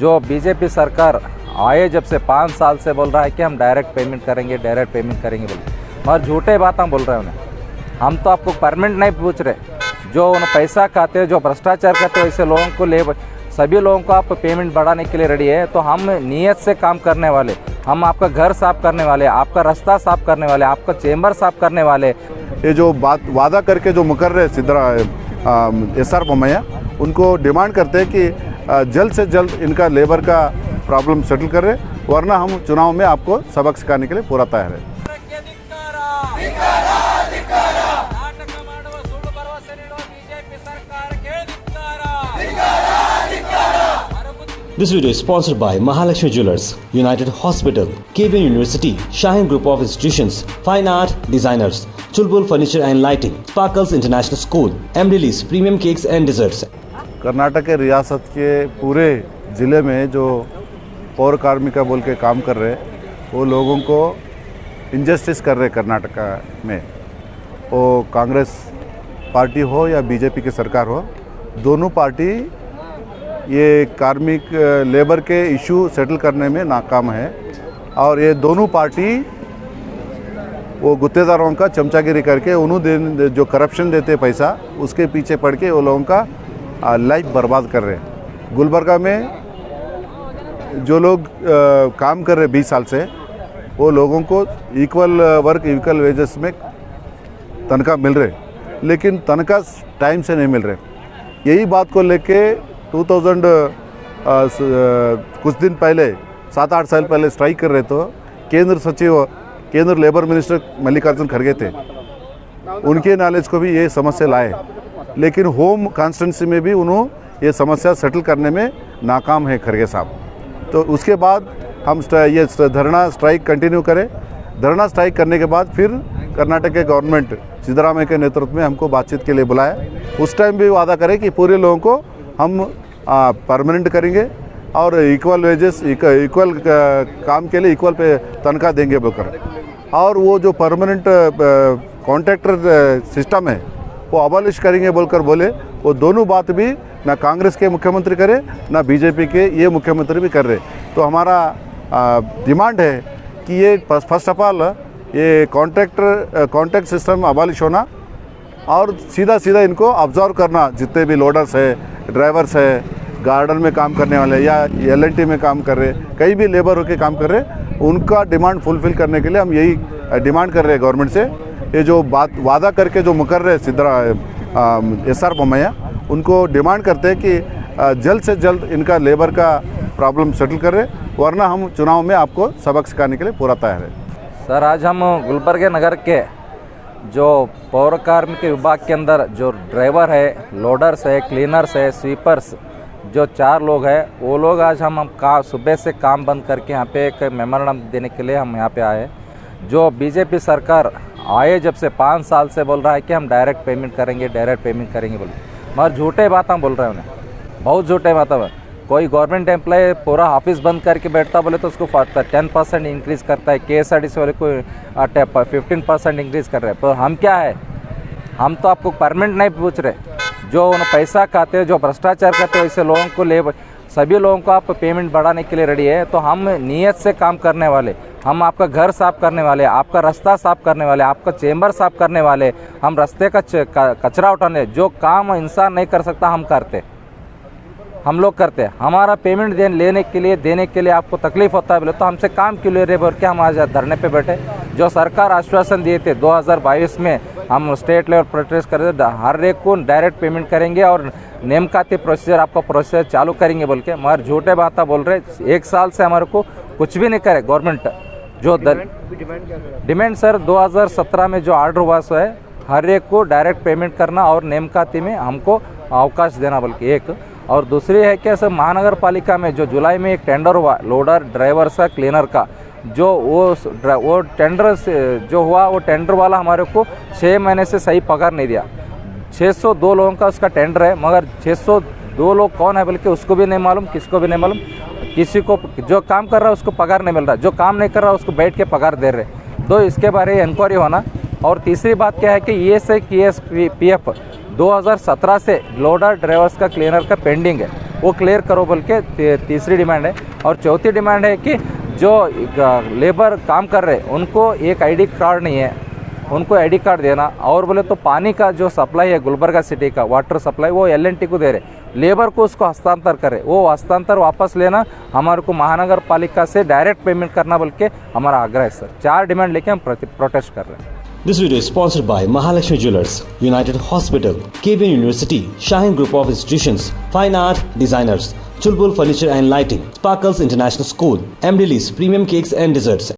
जो बीजेपी सरकार आए जब से 5 साल से बोल रहा है कि हम डायरेक्ट पेमेंट करेंगे बोल, मगर झूठे बातें बोल रहे हैं उन्हें। हम तो आपको परमानेंट नहीं पूछ रहे, जो उन्हें पैसा खाते हैं, जो भ्रष्टाचार करते हैं, ऐसे लोगों को लेबर सभी लोगों को आप पेमेंट बढ़ाने के लिए रेडी है। तो हम नियत से काम करने वाले, हम आपका घर साफ करने वाले, आपका रास्ता साफ करने वाले, आपका चेंबर साफ करने वाले। ये जो बात वादा करके जो मुकर्रर SR बोम्मैया, उनको डिमांड करते हैं कि जल्द से जल्द इनका लेबर का प्रॉब्लम सेटल करें, वरना हम चुनाव में आपको सबक सिखाने के लिए पूरा तैयार है। This video is sponsored by Mahalakshmi Jewelers, United Hospital, KBN University, Shaheen Group of Institutions, Fine Art Designers, Chulbul Furniture and Lighting, Sparkles International School, Emrys Premium Cakes and Desserts। Karnataka के रियासत के पूरे ज़िले में जो पौर कार्मिका बोल के काम कर रहे हैं, वो लोगों को इनजस्टिस कर रहे कर्नाटक में, वो कांग्रेस पार्टी हो या बीजेपी की सरकार हो, दोनों पार्टी ये कार्मिक लेबर के इशू सेटल करने में नाकाम है। और ये दोनों पार्टी वो गुत्तेदारों का चमचागिरी करके उन्होंने जो करप्शन देते पैसा, उसके पीछे पड़ के वो लोगों का लाइफ बर्बाद कर रहे हैं। गुलबर्गा में जो लोग काम कर रहे 20 साल से, वो लोगों को इक्वल वर्क इक्वल वेजेस में तनख्वाह मिल रहे, लेकिन तनख्वाह टाइम से नहीं मिल रहे। यही बात को लेके 2000 कुछ दिन पहले 7-8 साल पहले स्ट्राइक कर रहे, तो केंद्र सचिव, केंद्र लेबर मिनिस्टर मल्लिकार्जुन खड़गे थे, उनके नॉलेज को भी ये समस्या लाए, लेकिन होम कॉन्स्टिट्यूंसी में भी उन्होंने ये समस्या सेटल करने में नाकाम है खड़गे साहब। तो उसके बाद हम ये धरना स्ट्राइक कंटिन्यू करें। धरना स्ट्राइक करने के बाद फिर कर्नाटक के गवर्नमेंट सिद्धरामैया के नेतृत्व में हमको बातचीत के लिए बुलाया। उस टाइम भी वादा करें कि पूरे लोगों को हम परमानेंट करेंगे और इक्वल वेजेस, इक्वल काम के लिए इक्वल पे तनख्वाह देंगे बोलकर। और वो जो परमानेंट कॉन्ट्रैक्टर सिस्टम है वो अबॉलिश करेंगे बोलकर बोले। वो दोनों बात भी ना कांग्रेस के मुख्यमंत्री करे, ना बीजेपी के ये मुख्यमंत्री भी कर रहे। तो हमारा डिमांड है कि ये फर्स्ट ऑफ ऑल ये कॉन्ट्रैक्ट सिस्टम अबॉलिश होना और सीधा सीधा इनको ऑब्जर्व करना, जितने भी लोडर्स है, ड्राइवर्स है, गार्डन में काम करने वाले या L&T में काम कर रहे, कहीं भी लेबर होकर काम कर रहे, उनका डिमांड फुलफ़िल करने के लिए हम यही डिमांड कर रहे हैं गवर्नमेंट से। ये जो बात वादा करके जो मुकर्रर SR बोम्मैया, उनको डिमांड करते हैं कि जल्द से जल्द इनका लेबर का प्रॉब्लम सेटल करें, वरना हम चुनाव में आपको सबक सिखाने के लिए पूरा तैयार है। सर, आज हम गुलबर्गा नगर के जो पौर कार्मिक विभाग के अंदर जो ड्राइवर है, लोडर्स है, क्लीनर्स है, स्वीपर्स, जो 4 लोग हैं, वो लोग आज हम सुबह से काम बंद करके यहाँ पे एक मेमोरेंडम देने के लिए हम यहाँ पे आए। जो बीजेपी सरकार आए जब से 5 साल से बोल रहा है कि हम डायरेक्ट पेमेंट करेंगे बोल, मगर झूठे बातें बोल रहे हैं उन्हें, बहुत झूठे बातें। कोई गवर्नमेंट एम्प्लॉय पूरा ऑफिस बंद करके बैठता बोले तो उसको 10% इंक्रीज़ करता है, KSRTC वाले को 15% इंक्रीज़ कर रहे हैं। तो हम क्या है, हम तो आपको परमानेंट नहीं पूछ रहे, जो उन्हें पैसा खाते हैं, जो भ्रष्टाचार करते हैं, ऐसे लोगों को लेबर सभी लोगों को आप पेमेंट बढ़ाने के लिए रेडी है। तो हम नियत से काम करने वाले, हम आपका घर साफ करने वाले, आपका रास्ता साफ करने वाले, आपका चेंबर साफ करने वाले, हम रास्ते का कचरा उठाने, जो काम इंसान नहीं कर सकता हम करते, हम लोग करते हैं। हमारा पेमेंट देने के लिए आपको तकलीफ होता है बोले तो हमसे काम क्यों ले रहे बोल के हम आज धरने पे बैठे। जो सरकार आश्वासन दिए थे 2022 में, हम स्टेट लेवल प्रोटेस्ट कर रहे थे, हर एक को डायरेक्ट पेमेंट करेंगे और नेमकाती प्रोसीजर आपका प्रोसेस चालू करेंगे बोल के, मगर झूठे बातें बोल रहे। 1 साल से हमारे को कुछ भी नहीं करे गवर्नमेंट। जो डिमांड सर 2017 में जो ऑर्डर हुआ सो है, हर एक को डायरेक्ट पेमेंट करना और नेमकाती में हमको अवकाश देना बोल के एक। और दूसरी है कि सर महानगर पालिका में जो जुलाई में एक टेंडर हुआ लोडर, ड्राइवर का, क्लीनर का, जो वो टेंडर से जो हुआ, वो टेंडर वाला हमारे को 6 महीने से सही पगार नहीं दिया। 602 लोगों का उसका टेंडर है, मगर 602 लोग कौन है बल्कि उसको भी नहीं मालूम, किसको भी नहीं मालूम। किसी को जो काम कर रहा है उसको पगार नहीं मिल रहा, जो काम नहीं कर रहा उसको बैठ के पगार दे रहे। तो इसके बारे में इंक्वायरी होना। और तीसरी बात क्या है कि ESI, PF 2017 से लोडर ड्राइवर्स का क्लीनर का पेंडिंग है, वो क्लियर करो बोल के तीसरी डिमांड है। और चौथी डिमांड है कि जो लेबर काम कर रहे हैं उनको एक आईडी कार्ड नहीं है, उनको आईडी कार्ड देना। और बोले तो पानी का जो सप्लाई है गुलबर्गा सिटी का वाटर सप्लाई वो LNT को दे रहे, लेबर को उसको हस्तांतर करे, वो हस्तांतर वापस लेना हमारे को महानगर पालिका से डायरेक्ट पेमेंट करना बोल के हमारा आग्रह है सर। 4 डिमांड लेके हम प्रोटेस्ट कर रहे हैं। This video is sponsored by Mahalakshmi Jewelers, United Hospital, KBN University, Shaheen Group of Institutions, Fine Art Designers, Chulbul Furniture and Lighting, Sparkles International School, MD Lee's Premium Cakes and Desserts.